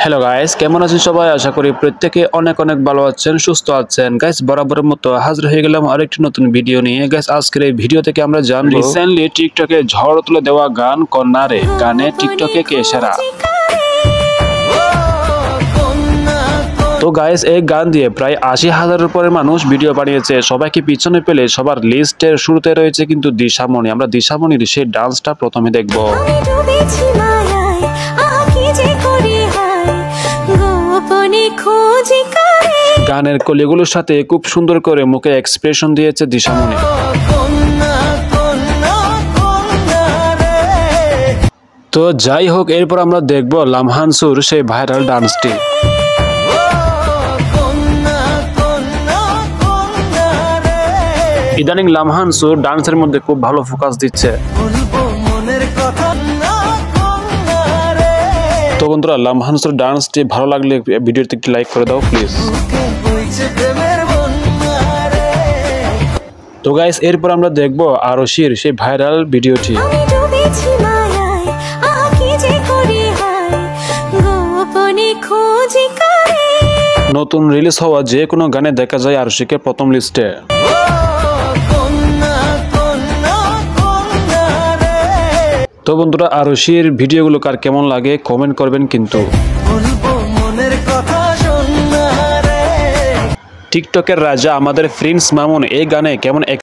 Hello guys, কেমন আছেন সবাই? আশা করি প্রত্যেকে অনেক অনেক ভালো আছেন, সুস্থ আছেন। গাইস, বরাবরের মতো হাজির হয়ে গেলাম আরেকটি নতুন ভিডিও নিয়ে। গাইস, আজকের এই ভিডিও থেকে আমরা জানবো রিসেন্টলি টিকটকে ঝড় তুলে দেওয়া গান কন্যারে গানে টিকটকে কে সেরা। তো গাইস, এই গান দিয়ে প্রায় ৮০,০০০-এর উপরে মানুষ ভিডিও বানিয়েছে। সবাইকে পিছনে পেলে সবার লিস্টের শুরুতে রয়েছে কিন্তু দিশামণি। আমরা দিশামণির সেই ডান্সটা প্রথমে দেখবো। গানের কলিগুলোর সাথে খুব সুন্দর করে মুখে এক্সপ্রেশন দিয়েছে দিশামণি। তো যাই হোক, এরপর আমরা দেখব লামহানসুর সেই ভাইরাল ডান্সটি। ইদানিং লামহানসুর ডান্সের মধ্যে খুব ভালো ফোকাস দিচ্ছে। তো বন্ধুরা, লামহানসুর ডান্সটি ভালো লাগলে ভিডিওতে একটি লাইক করে দাও প্লিজ। তো গাইস, এরপর আমরা দেখব আরশির সেই ভাইরাল ভিডিওটি। নতুন রিলিজ হওয়া যে কোনো গানে দেখা যায় আরশিকে প্রথম লিস্টে। তো বন্ধুরা, আরশির ভিডিওগুলো কার কেমন লাগে কমেন্ট করবেন কিন্তু। টিকটকের রাজা আমাদের প্রিন্স মামুন এই গানে কেমন